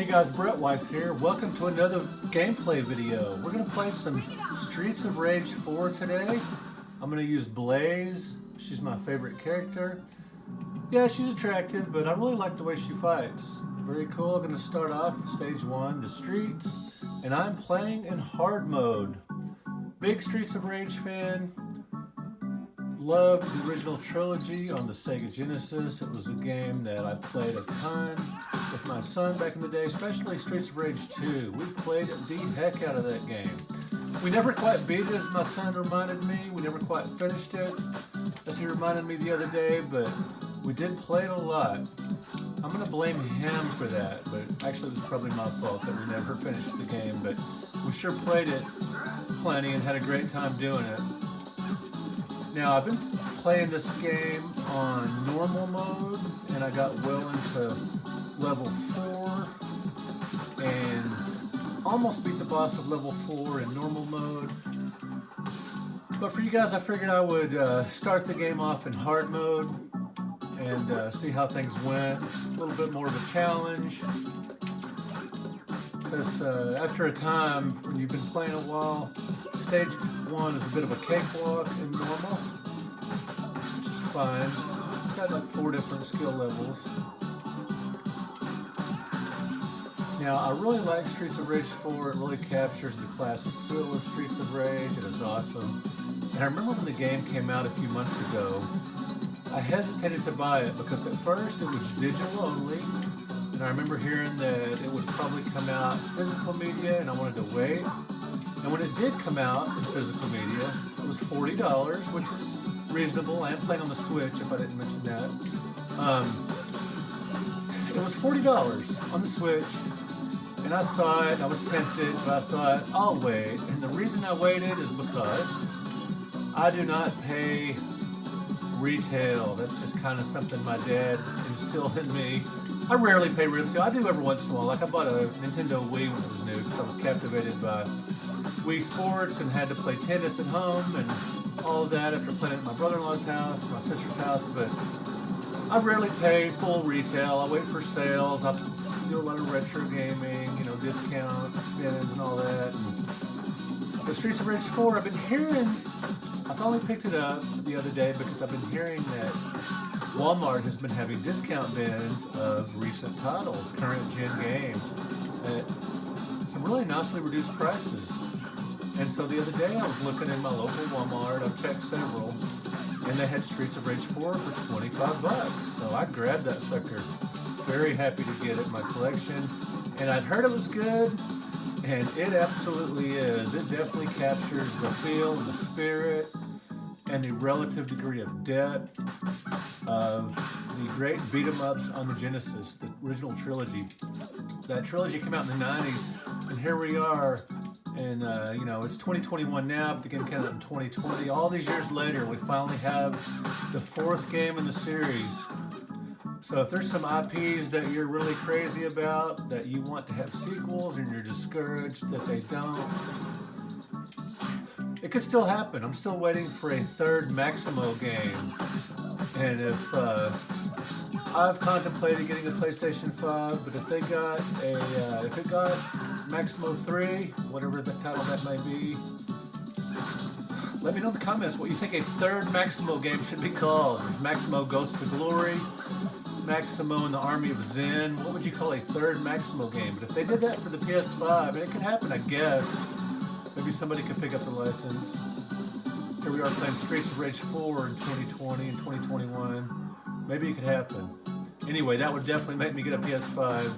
Hey guys, Brett Weiss here. Welcome to another gameplay video. We're going to play some Streets of Rage 4 today. I'm going to use Blaze. She's my favorite character. Yeah, she's attractive, but I really like the way she fights. Very cool. I'm going to start off stage 1, the streets, and I'm playing in hard mode. Big Streets of Rage fan. Loved the original trilogy on the Sega Genesis. It was a game that I played a ton with my son back in the day, especially Streets of Rage 2. We played the heck out of that game. We never quite beat it, as my son reminded me. We never quite finished it, as he reminded me the other day, but we did play it a lot. I'm going to blame him for that, but actually it was probably my fault that we never finished the game, but we sure played it plenty and had a great time doing it. Now, I've been playing this game on normal mode, and I got well into level 4, and almost beat the boss of level 4 in normal mode. But for you guys, I figured I would start the game off in hard mode, and see how things went. A little bit more of a challenge, because after a time, when you've been playing a while, stage 1 is a bit of a cakewalk in normal, which is fine. It's got like 4 different skill levels. Now, I really like Streets of Rage 4. It really captures the classic feel of Streets of Rage. It is awesome. And I remember when the game came out a few months ago, I hesitated to buy it because at first it was digital only. And I remember hearing that it would probably come out physical media, and I wanted to wait. And when it did come out in physical media, it was $40, which is reasonable. I am playing on the Switch, if I didn't mention that. It was $40 on the Switch, and I saw it, and I was tempted, but I thought, I'll wait. And the reason I waited is because I do not pay retail. That's just kind of something my dad instilled in me. I rarely pay retail. I do every once in a while. Like I bought a Nintendo Wii when it was new because I was captivated by Wii Sports and had to play tennis at home and all of that after playing at my brother-in-law's house, my sister's house, but I rarely pay full retail. I wait for sales. I do a lot of retro gaming, you know, discount bins and all that. And the Streets of Rage 4, I've been hearing, I finally picked it up the other day because I've been hearing that Walmart has been having discount bins of recent titles, current gen games, at some really nicely reduced prices. And so the other day I was looking in my local Walmart, I've checked several, and they had Streets of Rage 4 for 25 bucks. So I grabbed that sucker. Very happy to get it in my collection. And I'd heard it was good, and it absolutely is. It definitely captures the feel and the spirit and the relative degree of depth of the great beat-em-ups on the Genesis, the original trilogy. That trilogy came out in the 90s, and here we are. And, you know, it's 2021 now, but the game came out in 2020. All these years later, we finally have the 4th game in the series. So if there's some IPs that you're really crazy about, that you want to have sequels, and you're discouraged that they don't, it could still happen. I'm still waiting for a 3rd Maximo game. And if I've contemplated getting a PlayStation 5, but if they got a, if it got Maximo 3, whatever the title that may be, let me know in the comments what you think a 3rd Maximo game should be called. Maximo Ghost to Glory, Maximo and the Army of Zen. What would you call a 3rd Maximo game? But if they did that for the PS5, and it could happen, I guess. Maybe somebody could pick up the license. Here we are playing Streets of Rage 4 in 2020 and 2021. Maybe it could happen. Anyway, that would definitely make me get a PS5.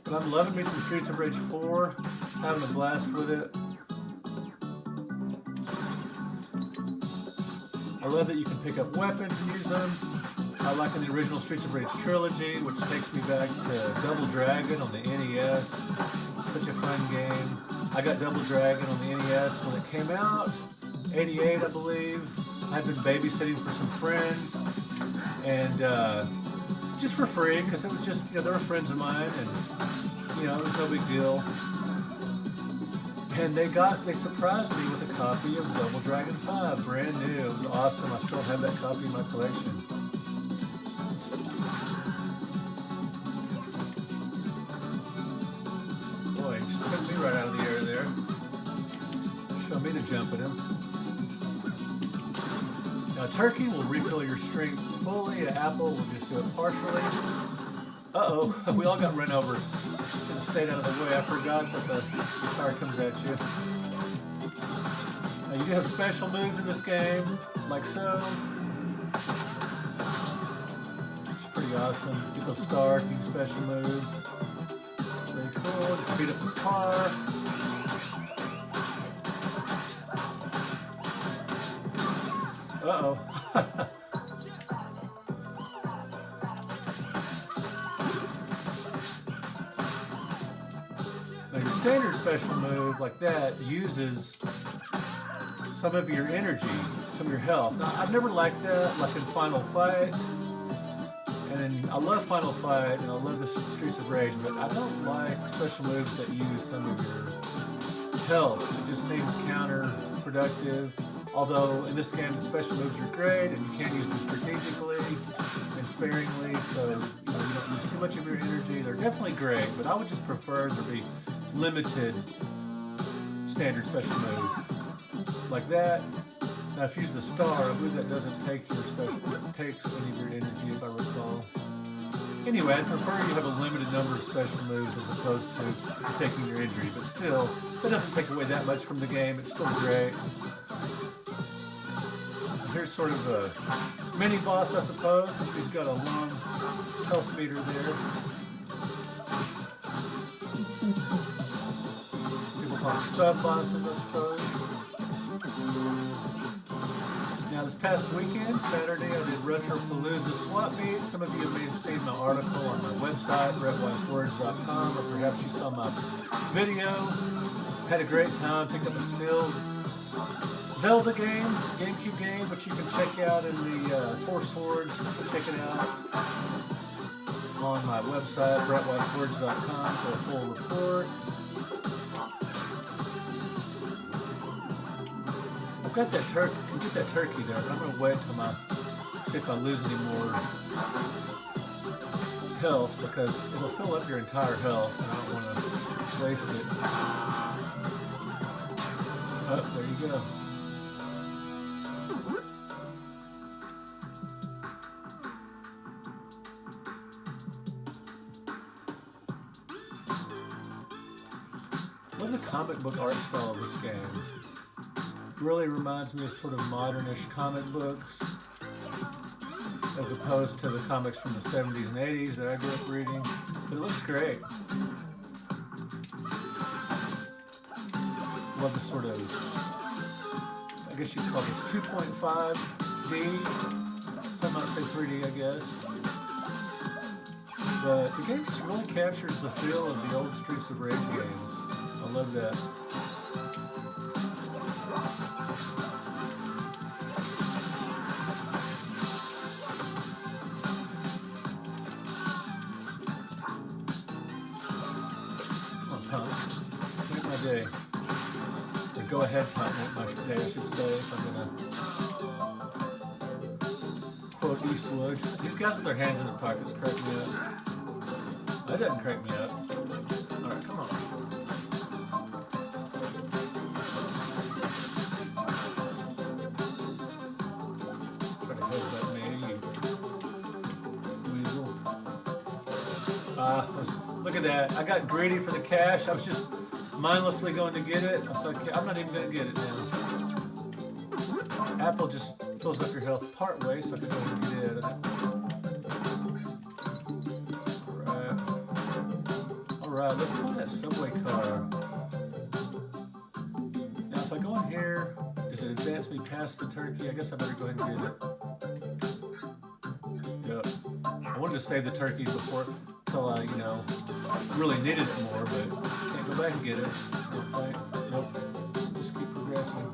But I'm loving me some Streets of Rage 4, having a blast with it. I love that you can pick up weapons and use them. I like in the original Streets of Rage trilogy, which takes me back to Double Dragon on the NES. Such a fun game. I got Double Dragon on the NES when it came out, 88 I believe. I've been babysitting for some friends, and just for free, because it was just, you know, they were friends of mine, and, you know, it was no big deal. And they surprised me with a copy of Double Dragon 5, brand new. It was awesome. I still have that copy in my collection. jump at him. Now, turkey will refill your strength fully. An apple will just do it partially. Uh-oh, we all got run over. Should have stayed out of the way. I forgot that the car comes at you. Now, you do have special moves in this game, like so. It's pretty awesome. Get those stars, do special moves. Very cool. Just beat up this car. Uh-oh. Now your standard special move like that uses some of your energy, some of your health. Now I've never liked that, like in Final Fight. And I love Final Fight and I love the Streets of Rage, but I don't like special moves that use some of your health. It just seems counterproductive. Although in this game the special moves are great and you can use them strategically and sparingly, so you don't use too much of your energy. They're definitely great, but I would just prefer there be limited standard special moves like that. Now if you use the star, I believe that doesn't take your it takes any of your energy if I recall. Anyway, I'd prefer you have a limited number of special moves as opposed to taking your injury, but still, that doesn't take away that much from the game. It's still great. Here's sort of a mini boss, I suppose, since he's got a long health meter there. People call them sub-bosses, I suppose. Now, this past weekend, Saturday, I did Retropalooza Swap Meet. Some of you may have seen my article on my website, redweisswords.com, or perhaps you saw my video. Had a great time, picked up a sealed Zelda game, GameCube game, which you can check out in the Four Swords. Check it out on my website, redweisswords.com, for a full report. I've got that turkey. Can get that turkey there, but I'm gonna wait till see if I lose any more health because it'll fill up your entire health, and I don't want to waste it. Oh, there you go. I love the comic book art style of this game. It really reminds me of sort of modernish comic books as opposed to the comics from the 70s and 80s that I grew up reading. But it looks great. Love the sort of, I guess you'd call this 2.5D. Some might say 3D, I guess. But the game just really captures the feel of the old Streets of Rage games. I love that. Come on, pump. Make my day. Or go ahead, pump. Make my day, I should say, if I'm gonna quote Eastwood. These guys with their hands in their pockets crack me up. That doesn't crack me up. Alright, come on. Look at that. I got greedy for the cash. I was just mindlessly going to get it. I was like, I'm not even going to get it now. Apple just fills up your health part way, so I can go ahead and get it. Alright, let's go in that subway car. Now, if I go in here, does it advance me past the turkey? I guess I better go ahead and get it. Yep. I wanted to save the turkey before, until I, really needed it more, but can't go back and get it. Nope. Just keep progressing.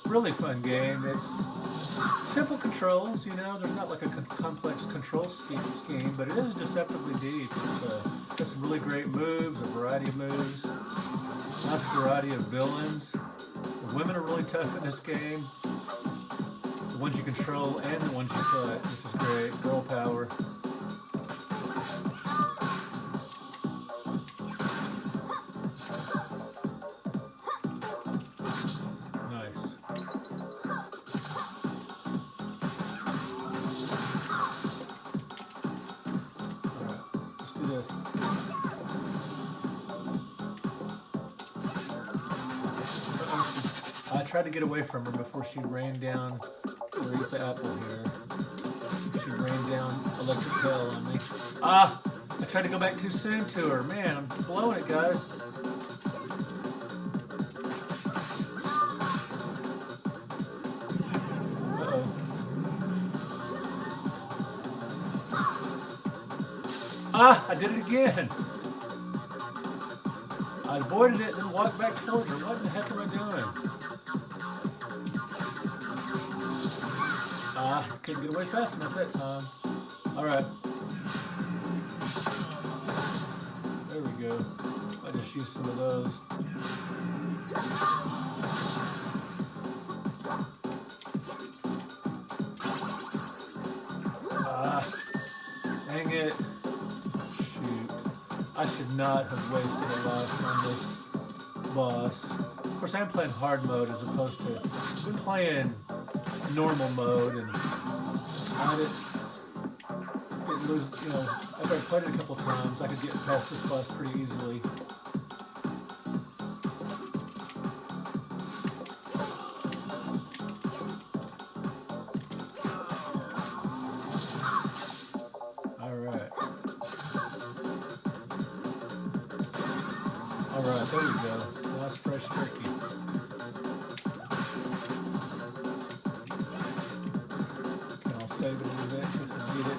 Really fun game. It's simple controls, there's not like a complex control scheme, but it is deceptively deep. It's got some really great moves, a variety of moves, nice variety of villains. The women are really tough in this game. The ones you control and the ones you fight, which is great. Girl power. tried to get away from her before she ran down. Or eat the apple here. She ran down electric hell on me. Ah! I tried to go back too soon to her. Man, I'm blowing it, guys. Uh-oh. Ah! I did it again. I avoided it and then walked back towards her. What in the heck am I doing? Ah, couldn't get away fast enough that time. Alright. There we go. I just used some of those. Ah, dang it. Shoot. I should not have wasted a life on this boss. Of course, I'm playing hard mode as opposed to I've been playing normal mode, and I didn't lose, you know, after I played it a couple times, I could get past this boss pretty easily. Alright. Alright, there we go. Nice fresh turkey. Save it a little bit just to get it.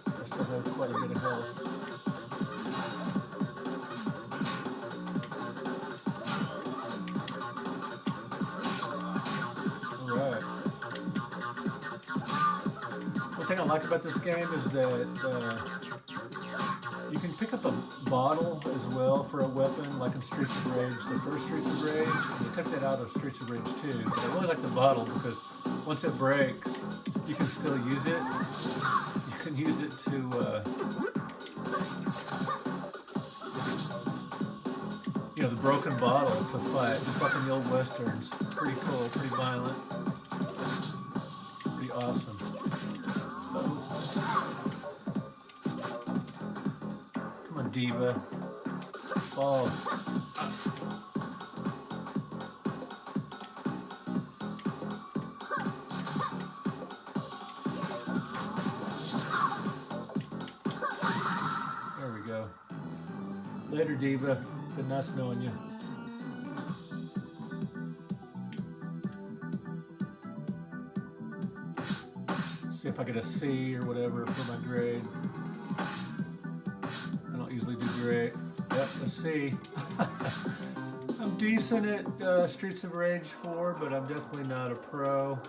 I still have quite a bit of health. Alright. One thing I like about this game is that you can pick up a bottle as well for a weapon, like in Streets of Rage, the first Streets of Rage. And they took that out of Streets of Rage 2. But I really like the bottle because once it breaks, you can still use it. You can use it to, you know, the broken bottle to fight, just like in the old westerns. Pretty cool, pretty violent, pretty awesome. Come on, Diva. Fall. Later, Diva. Been nice knowing you. See if I get a C or whatever for my grade. I don't usually do great. Yep, a C. I'm decent at Streets of Rage 4, but I'm definitely not a pro.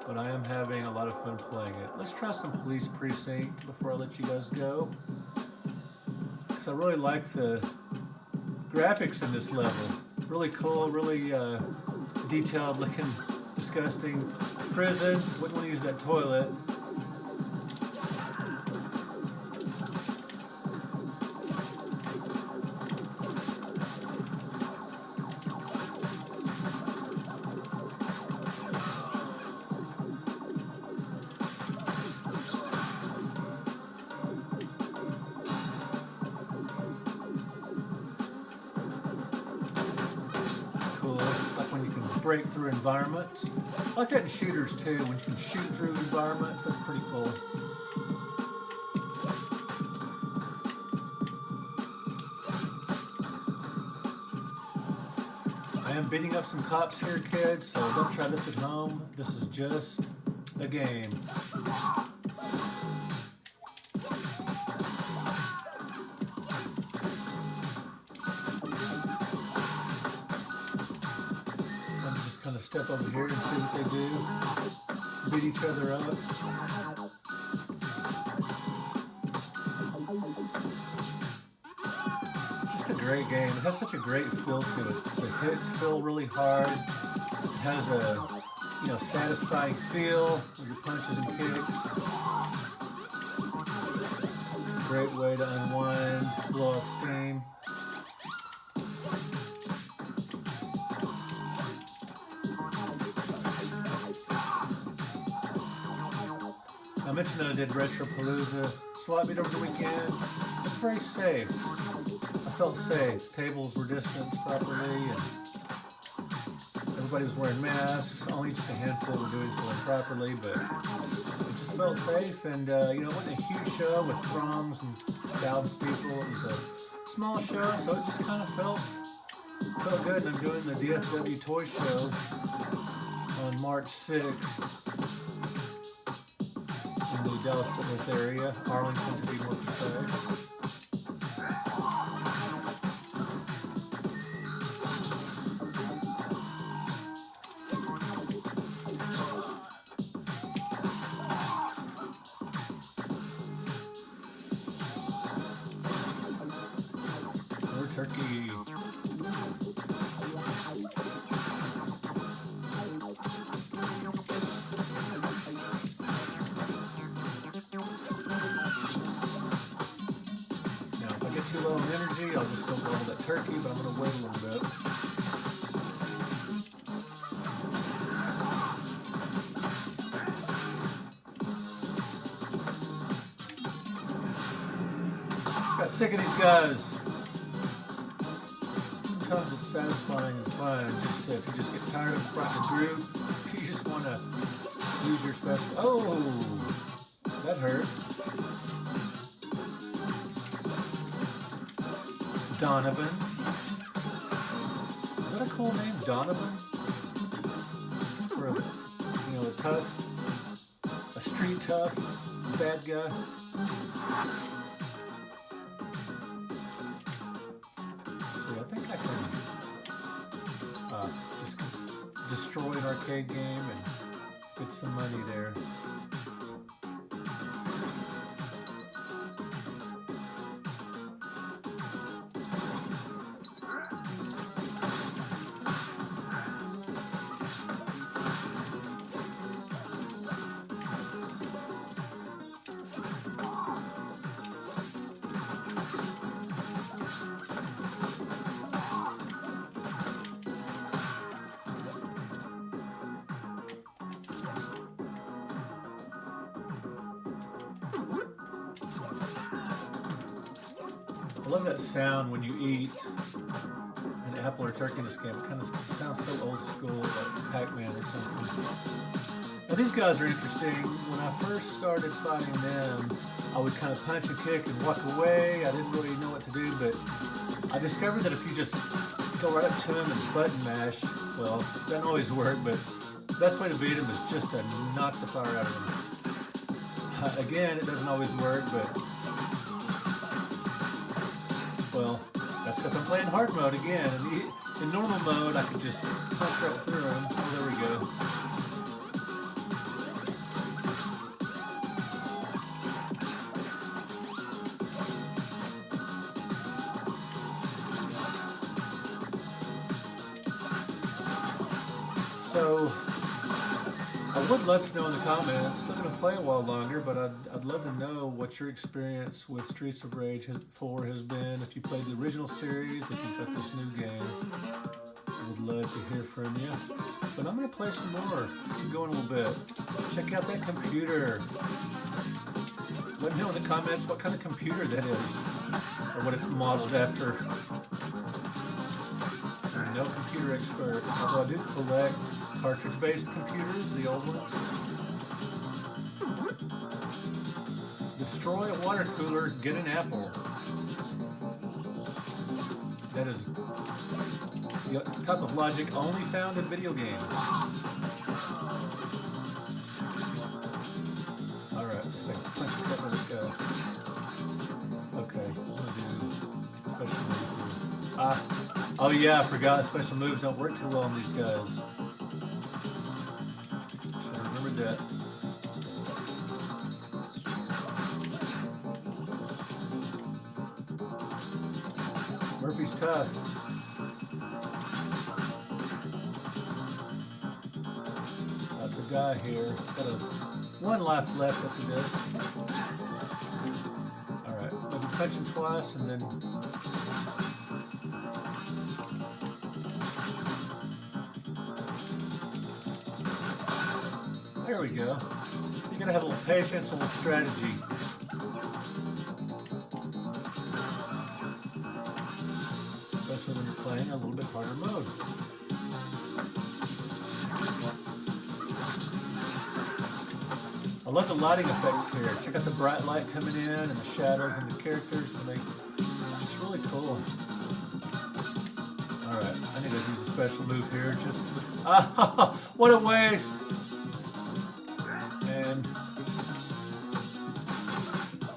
But I am having a lot of fun playing it. Let's try some Police Precinct before I let you guys go. I really like the graphics in this level. Really cool, really detailed looking, disgusting prison. Wouldn't want to use that toilet. Break through environments. I like that in shooters too, when you can shoot through environments. That's pretty cool. I am beating up some cops here, kids, so don't try this at home. This is just a game. Step over here and see what they do. Beat each other up. Just a great game. It has such a great feel to it. The hits feel really hard. It has a, you know, satisfying feel with your punches and kicks. Great way to unwind, blow off steam. I mentioned that I did Retropalooza swap meet over the weekend. It's very safe. I felt safe. Tables were distanced properly, and everybody was wearing masks. Only just a handful were doing so improperly, but it just felt safe. And you know, it wasn't a huge show with throngs and thousands of people. It was a small show, so it just kind of felt good. And I'm doing the DFW Toy Show on March 6th in the Dallas-Fort Worth area, Arlington to be more precise. Turkey. Now, if I get too low in energy, I'll just go all that turkey, but I'm going to wait a little bit. Got sick of these guys. Sometimes it's satisfying and fun. If you just get tired of the front of the group, you just want to use your special. Oh, that hurt. Donovan. Is that a cool name, Donovan? For a, you know, a street tough, bad guy. I think I can just destroy an arcade game and get some money there. I love that sound when you eat an apple or turkey in this game. It kind of sounds so old school, like Pac-Man or something. Now these guys are interesting. When I first started fighting them, I would kind of punch and kick and walk away. I didn't really know what to do, but I discovered that if you just go right up to them and button mash, well, it doesn't always work, but the best way to beat them is just to knock the fire out of them. Again, it doesn't always work, but well, that's because I'm playing hard mode again. In normal mode, I could just punch right through them. Oh, there we go. So, I would love to know in the comments, still going to play a while longer, but I'd love to know what your experience with Streets of Rage 4 has been. If you played the original series, if you've got this new game, I would love to hear from you. But I'm going to play some more, keep going a little bit. Check out that computer. Let me know in the comments what kind of computer that is, or what it's modeled after. I'm no computer expert, although I do collect cartridge-based computers, the old ones. Destroy a water cooler, get an apple. That is the type of logic only found in video games. Alright, so if I can punch the button, let's go. Okay, I'm gonna do special moves. Oh yeah, I forgot special moves don't work too well on these guys. That. Murphy's tough. About to die here. Got one life left after this. Alright, maybe punch him twice and then. There we go. So you gotta have a little patience and a little strategy. Especially when you're playing a little bit harder mode. love the lighting effects here. Check out the bright light coming in and the shadows and the characters. It's really cool. Alright, I need to use a special move here. Just, what a waste! And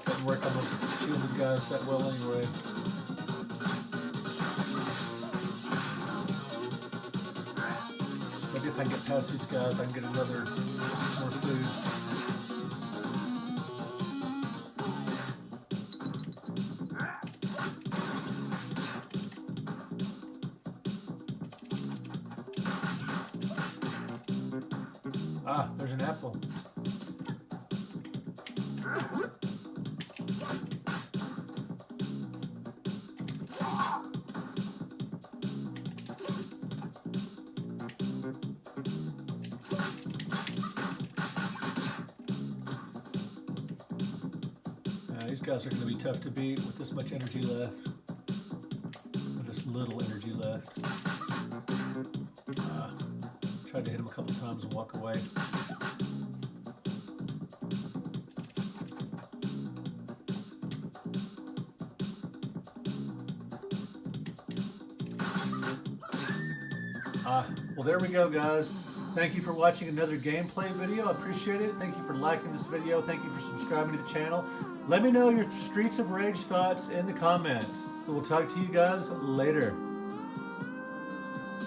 doesn't work on those shielded guys that well anyway. Maybe if I can get past these guys, I can get another more food. Ah, there's an apple. These guys are going to be tough to beat with this much energy left. With this little energy left. Tried to hit him a couple times and walk away. Well, there we go, guys. Thank you for watching another gameplay video. I appreciate it. Thank you for liking this video. Thank you for subscribing to the channel. Let me know your Streets of Rage thoughts in the comments. We'll talk to you guys later.